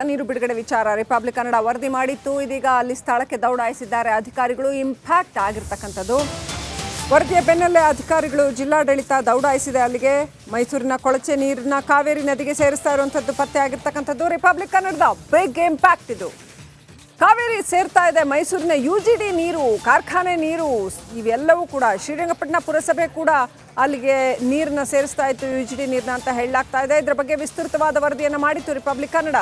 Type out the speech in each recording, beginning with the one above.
ನೀರು ಬಿಡುಗಡೆ ವಿಚಾರ ರಿಪಬ್ಲಿಕ್ ಕನ್ನಡ ವರದಿ ಮಾಡಿತ್ತು. ಇದೀಗ ಅಲ್ಲಿ ಸ್ಥಳಕ್ಕೆ ದೌಡಾಯಿಸಿದ್ದಾರೆ ಅಧಿಕಾರಿಗಳು. ಇಂಪ್ಯಾಕ್ಟ್ ಆಗಿರ್ತಕ್ಕಂಥದ್ದು ವರದಿಯ ಬೆನ್ನಲ್ಲೇ ಅಧಿಕಾರಿಗಳು ಜಿಲ್ಲಾಡಳಿತ ದೌಡಾಯಿಸಿದೆ ಅಲ್ಲಿಗೆ. ಮೈಸೂರಿನ ಕೊಳಚೆ ನೀರನ್ನ ಕಾವೇರಿ ನದಿಗೆ ಸೇರಿಸ್ತಾ ಇರುವಂಥದ್ದು ಪತ್ತೆ ಆಗಿರ್ತಕ್ಕಂಥದ್ದು. ರಿಪಬ್ಲಿಕ್ ಕನ್ನಡದ ಬಿಗ್ ಇಂಪ್ಯಾಕ್ಟ್ ಇದು. ಕಾವೇರಿ ಸೇರ್ತಾ ಇದೆ, ಮೈಸೂರಿನ UGD ನೀರು, ಕಾರ್ಖಾನೆ ನೀರು ಇವೆಲ್ಲವೂ ಕೂಡ ಶ್ರೀರಂಗಪಟ್ಟಣ ಪುರಸಭೆ ಕೂಡ ಅಲ್ಲಿಗೆ ನೀರನ್ನ ಸೇರಿಸ್ತಾ ಇತ್ತು, UGD ನೀರನ್ನ ಅಂತ ಹೇಳಲಾಗ್ತಾ ಇದೆ. ಇದರ ಬಗ್ಗೆ ವಿಸ್ತೃತವಾದ ವರದಿಯನ್ನು ಮಾಡಿತ್ತು ರಿಪಬ್ಲಿಕ್ ಕನ್ನಡ.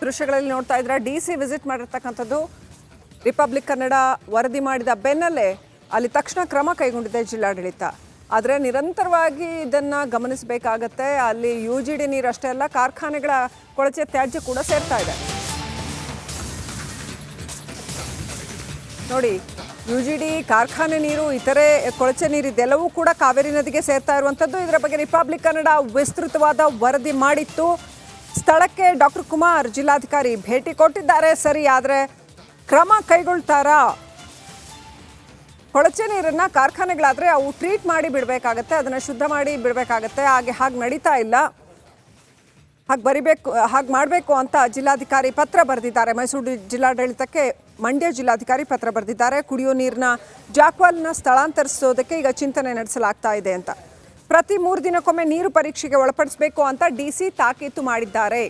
ದೃಶ್ಯಗಳಲ್ಲಿ ನೋಡ್ತಾ ಇದ್ರೆ DC ವಿಸಿಟ್ ಮಾಡಿರ್ತಕ್ಕಂಥದ್ದು. ರಿಪಬ್ಲಿಕ್ ಕನ್ನಡ ವರದಿ ಮಾಡಿದ ಬೆನ್ನಲ್ಲೇ ಅಲ್ಲಿ ತಕ್ಷಣ ಕ್ರಮ ಕೈಗೊಂಡಿದೆ ಜಿಲ್ಲಾಡಳಿತ. ಆದರೆ ನಿರಂತರವಾಗಿ ಇದನ್ನು ಗಮನಿಸಬೇಕಾಗತ್ತೆ. ಅಲ್ಲಿ UGD ನೀರು ಅಷ್ಟೇ ಅಲ್ಲ, ಕಾರ್ಖಾನೆಗಳ ಕೊಳಚೆ ತ್ಯಾಜ್ಯ ಕೂಡ ಸೇರ್ತಾ ಇದೆ. ನೋಡಿ, UGD ಕಾರ್ಖಾನೆ ನೀರು, ಇತರೆ ಕೊಳಚೆ ನೀರು ಇದೆಲ್ಲವೂ ಕೂಡ ಕಾವೇರಿ ನದಿಗೆ ಸೇರ್ತಾ ಇರುವಂಥದ್ದು. ಇದರ ಬಗ್ಗೆ ರಿಪಬ್ಲಿಕ್ ಕನ್ನಡ ವಿಸ್ತೃತವಾದ ವರದಿ ಮಾಡಿತ್ತು. ಸ್ಥಳಕ್ಕೆ ಡಾಕ್ಟರ್ ಕುಮಾರ್ ಜಿಲ್ಲಾಧಿಕಾರಿ ಭೇಟಿ ಕೊಟ್ಟಿದ್ದಾರೆ. ಸರಿ, ಆದರೆ ಕ್ರಮ ಕೈಗೊಳ್ತಾರಾ? ಕೊಳಚೆ ನೀರನ್ನ ಕಾರ್ಖಾನೆಗಳಾದರೆ ಅವು ಟ್ರೀಟ್ ಮಾಡಿ ಬಿಡಬೇಕಾಗತ್ತೆ, ಅದನ್ನು ಶುದ್ಧ ಮಾಡಿ ಬಿಡಬೇಕಾಗತ್ತೆ. ಹಾಗೆ ನಡೀತಾ ಇಲ್ಲ. ಹಾಗೆ ಮಾಡಬೇಕು ಅಂತ ಜಿಲ್ಲಾಧಿಕಾರಿ ಪತ್ರ ಬರೆದಿದ್ದಾರೆ. ಮೈಸೂರು ಜಿಲ್ಲಾಡಳಿತಕ್ಕೆ ಮಂಡ್ಯ ಜಿಲ್ಲಾಧಿಕಾರಿ ಪತ್ರ ಬರೆದಿದ್ದಾರೆ. ಕುಡಿಯೋ ನೀರಿನ ಜಾಕ್ವಾಲ್ನ ಸ್ಥಳಾಂತರಿಸೋದಕ್ಕೆ ಈಗ ಚಿಂತನೆ ನಡೆಸಲಾಗ್ತಾ ಇದೆ ಅಂತ. ಪ್ರತಿ 3 ದಿನಕ್ಕೊಮ್ಮೆ ನೀರು ಪರೀಕ್ಷೆಗೆ ಒಳಪಡಿಸಬೇಕು ಅಂತ DC ತಾಕೀತು ಮಾಡಿದ್ದಾರೆ.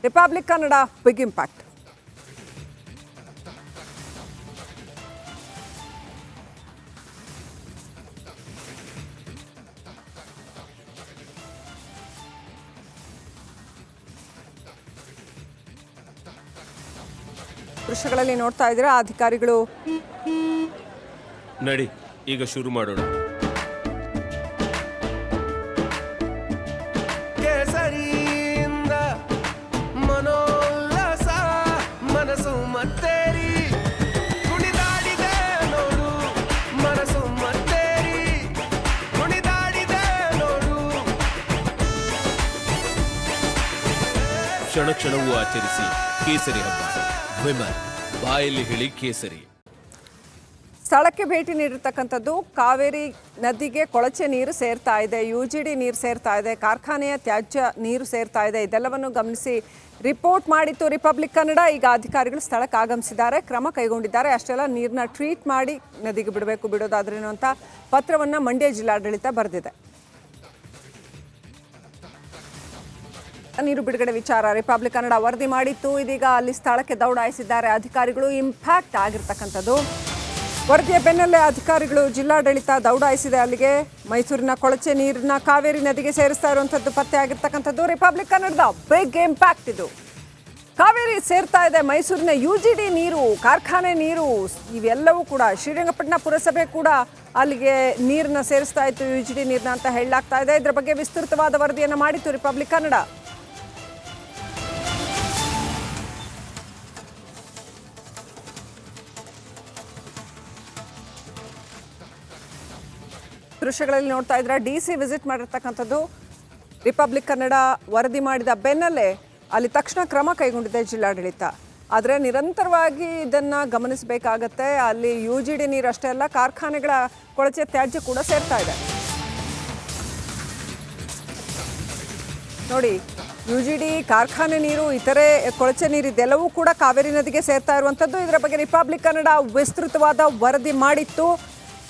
Republic Kannada big impact. ದೃಶ್ಯಗಳಲ್ಲಿ ನೋಡ್ತಾ ಇದ್ದೀರಾ ಅಧಿಕಾರಿಗಳು. ನಡಿ ಈಗ ಶುರು ಮಾಡೋಣ. ಕೇಸರಿಯಿಂದ ಮನೋಲ್ಲಾಸ ಮನಸ್ಸು ಮತ್ತೇರಿ ಕುಣಿದಾಡಿದೆ ನೋಡು, ಮನಸ್ಸು ಮತ್ತೇರಿ ಕುಣಿದಾಡಿದೆ ನೋಡು. ಕ್ಷಣ ಕ್ಷಣವೂ ಆಚರಿಸಿ ಕೇಸರಿ ಹಬ್ಬ. ವಿಮಲ್ ಬಾಯಲ್ಲಿ ಹೇಳಿ ಕೇಸರಿ. ಸ್ಥಳಕ್ಕೆ ಭೇಟಿ ನೀಡಿರ್ತಕ್ಕಂಥದ್ದು. ಕಾವೇರಿ ನದಿಗೆ ಕೊಳಚೆ ನೀರು ಸೇರ್ತಾ ಇದೆ, UGD ನೀರು ಸೇರ್ತಾ ಇದೆ, ಕಾರ್ಖಾನೆಯ ತ್ಯಾಜ್ಯ ನೀರು ಸೇರ್ತಾ ಇದೆ. ಇದೆಲ್ಲವನ್ನು ಗಮನಿಸಿ ರಿಪೋರ್ಟ್ ಮಾಡಿತ್ತು ರಿಪಬ್ಲಿಕ್ ಕನ್ನಡ. ಈಗ ಅಧಿಕಾರಿಗಳು ಸ್ಥಳಕ್ಕೆ ಆಗಮಿಸಿದ್ದಾರೆ, ಕ್ರಮ ಕೈಗೊಂಡಿದ್ದಾರೆ. ಅಷ್ಟೆಲ್ಲ ನೀರನ್ನ ಟ್ರೀಟ್ ಮಾಡಿ ನದಿಗೆ ಬಿಡೋದಾದ್ರೇನು ಅಂತ ಪತ್ರವನ್ನು ಮಂಡ್ಯ ಜಿಲ್ಲಾಡಳಿತ ಬರೆದಿದೆ. ನೀರು ಬಿಡುಗಡೆ ವಿಚಾರ ರಿಪಬ್ಲಿಕ್ ಕನ್ನಡ ವರದಿ ಮಾಡಿತ್ತು. ಇದೀಗ ಅಲ್ಲಿ ಸ್ಥಳಕ್ಕೆ ದೌಡಾಯಿಸಿದ್ದಾರೆ ಅಧಿಕಾರಿಗಳು. ಇಂಪ್ಯಾಕ್ಟ್ ಆಗಿರ್ತಕ್ಕಂಥದ್ದು ವರದಿಯ ಬೆನ್ನಲ್ಲೇ ಅಧಿಕಾರಿಗಳು ಜಿಲ್ಲಾಡಳಿತ ದೌಡಾಯಿಸಿದೆ ಅಲ್ಲಿಗೆ. ಮೈಸೂರಿನ ಕೊಳಚೆ ನೀರನ್ನ ಕಾವೇರಿ ನದಿಗೆ ಸೇರಿಸ್ತಾ ಇರುವಂಥದ್ದು ಪತ್ತೆ ಆಗಿರ್ತಕ್ಕಂಥದ್ದು. ರಿಪಬ್ಲಿಕ್ ಕನ್ನಡದ ಬಿಗ್ ಇಂಪ್ಯಾಕ್ಟ್ ಇದು. ಕಾವೇರಿ ಸೇರ್ತಾ ಇದೆ, ಮೈಸೂರಿನ UGD ನೀರು, ಕಾರ್ಖಾನೆ ನೀರು ಇವೆಲ್ಲವೂ ಕೂಡ ಶ್ರೀರಂಗಪಟ್ಟಣ ಪುರಸಭೆ ಕೂಡ ಅಲ್ಲಿಗೆ ನೀರನ್ನ ಸೇರಿಸ್ತಾ ಇತ್ತು, UGD ನೀರನ್ನ ಅಂತ ಹೇಳಲಾಗ್ತಾ ಇದೆ. ಇದರ ಬಗ್ಗೆ ವಿಸ್ತೃತವಾದ ವರದಿಯನ್ನು ಮಾಡಿತ್ತು ರಿಪಬ್ಲಿಕ್ ಕನ್ನಡ. ದೃಶ್ಯಗಳಲ್ಲಿ ನೋಡ್ತಾ ಇದ್ರೆ DC ವಿಸಿಟ್ ಮಾಡಿರ್ತಕ್ಕಂಥದ್ದು. ರಿಪಬ್ಲಿಕ್ ಕನ್ನಡ ವರದಿ ಮಾಡಿದ ಬೆನ್ನಲ್ಲೇ ಅಲ್ಲಿ ತಕ್ಷಣ ಕ್ರಮ ಕೈಗೊಂಡಿದೆ ಜಿಲ್ಲಾಡಳಿತ. ಆದರೆ ನಿರಂತರವಾಗಿ ಇದನ್ನು ಗಮನಿಸಬೇಕಾಗತ್ತೆ. ಅಲ್ಲಿ UGD ನೀರು ಅಷ್ಟೇ ಅಲ್ಲ, ಕಾರ್ಖಾನೆಗಳ ಕೊಳಚೆ ತ್ಯಾಜ್ಯ ಕೂಡ ಸೇರ್ತಾ ಇದೆ. ನೋಡಿ, UGD ಕಾರ್ಖಾನೆ ನೀರು, ಇತರೆ ಕೊಳಚೆ ನೀರು ಇದೆಲ್ಲವೂ ಕೂಡ ಕಾವೇರಿ ನದಿಗೆ ಸೇರ್ತಾ ಇರುವಂಥದ್ದು. ಇದರ ಬಗ್ಗೆ ರಿಪಬ್ಲಿಕ್ ಕನ್ನಡ ವಿಸ್ತೃತವಾದ ವರದಿ ಮಾಡಿತ್ತು.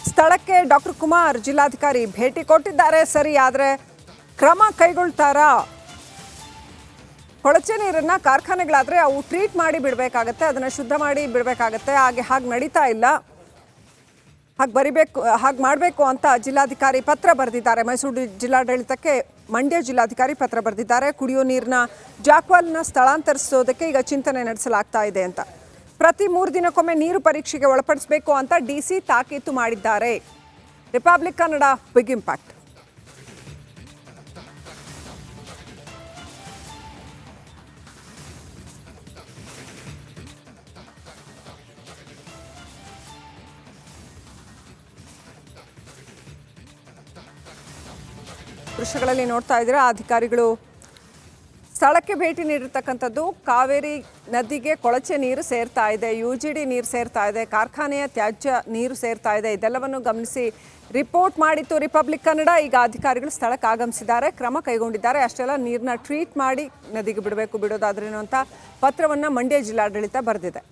ಸ್ಥಳಕ್ಕೆ ಡಾಕ್ಟರ್ ಕುಮಾರ್ ಜಿಲ್ಲಾಧಿಕಾರಿ ಭೇಟಿ ಕೊಟ್ಟಿದ್ದಾರೆ. ಸರಿ, ಆದರೆ ಕ್ರಮ ಕೈಗೊಳ್ತಾರಾ? ಕೊಳಚೆ ನೀರನ್ನ ಕಾರ್ಖಾನೆಗಳಾದರೆ ಅವು ಟ್ರೀಟ್ ಮಾಡಿ ಬಿಡಬೇಕಾಗತ್ತೆ, ಅದನ್ನು ಶುದ್ಧ ಮಾಡಿ ಬಿಡಬೇಕಾಗತ್ತೆ. ಹಾಗೆ ನಡೀತಾ ಇಲ್ಲ. ಹಾಗೆ ಮಾಡಬೇಕು ಅಂತ ಜಿಲ್ಲಾಧಿಕಾರಿ ಪತ್ರ ಬರೆದಿದ್ದಾರೆ. ಮೈಸೂರು ಜಿಲ್ಲಾಡಳಿತಕ್ಕೆ ಮಂಡ್ಯ ಜಿಲ್ಲಾಧಿಕಾರಿ ಪತ್ರ ಬರೆದಿದ್ದಾರೆ. ಕುಡಿಯೋ ನೀರಿನ ಜಾಕ್ವಾಲ್ನ ಸ್ಥಳಾಂತರಿಸೋದಕ್ಕೆ ಈಗ ಚಿಂತನೆ ನಡೆಸಲಾಗ್ತಾ ಇದೆ ಅಂತ. ಪ್ರತಿ 3 ದಿನಕ್ಕೊಮ್ಮೆ ನೀರು ಪರೀಕ್ಷೆಗೆ ಒಳಪಡಿಸಬೇಕು ಅಂತ DC ತಾಕೀತು ಮಾಡಿದ್ದಾರೆ. Republic Kannada big impact. ದೃಶ್ಯಗಳಲ್ಲಿ ನೋಡ್ತಾ ಇದ್ದೀರಾ ಅಧಿಕಾರಿಗಳು ಸ್ಥಳಕ್ಕೆ ಭೇಟಿ ನೀಡಿರ್ತಕ್ಕಂಥದ್ದು. ಕಾವೇರಿ ನದಿಗೆ ಕೊಳಚೆ ನೀರು ಸೇರ್ತಾ ಇದೆ, UGD ನೀರು ಸೇರ್ತಾ ಇದೆ, ಕಾರ್ಖಾನೆಯ ತ್ಯಾಜ್ಯ ನೀರು ಸೇರ್ತಾ ಇದೆ. ಇದೆಲ್ಲವನ್ನು ಗಮನಿಸಿ ರಿಪೋರ್ಟ್ ಮಾಡಿತ್ತು ರಿಪಬ್ಲಿಕ್ ಕನ್ನಡ. ಈಗ ಅಧಿಕಾರಿಗಳು ಸ್ಥಳಕ್ಕೆ ಆಗಮಿಸಿದ್ದಾರೆ, ಕ್ರಮ ಕೈಗೊಂಡಿದ್ದಾರೆ. ಅಷ್ಟೆಲ್ಲ ನೀರನ್ನ ಟ್ರೀಟ್ ಮಾಡಿ ನದಿಗೆ ಬಿಡೋದಾದ್ರೇನು ಅಂತ ಪತ್ರವನ್ನು ಮಂಡ್ಯ ಜಿಲ್ಲಾಡಳಿತ ಬರೆದಿದೆ.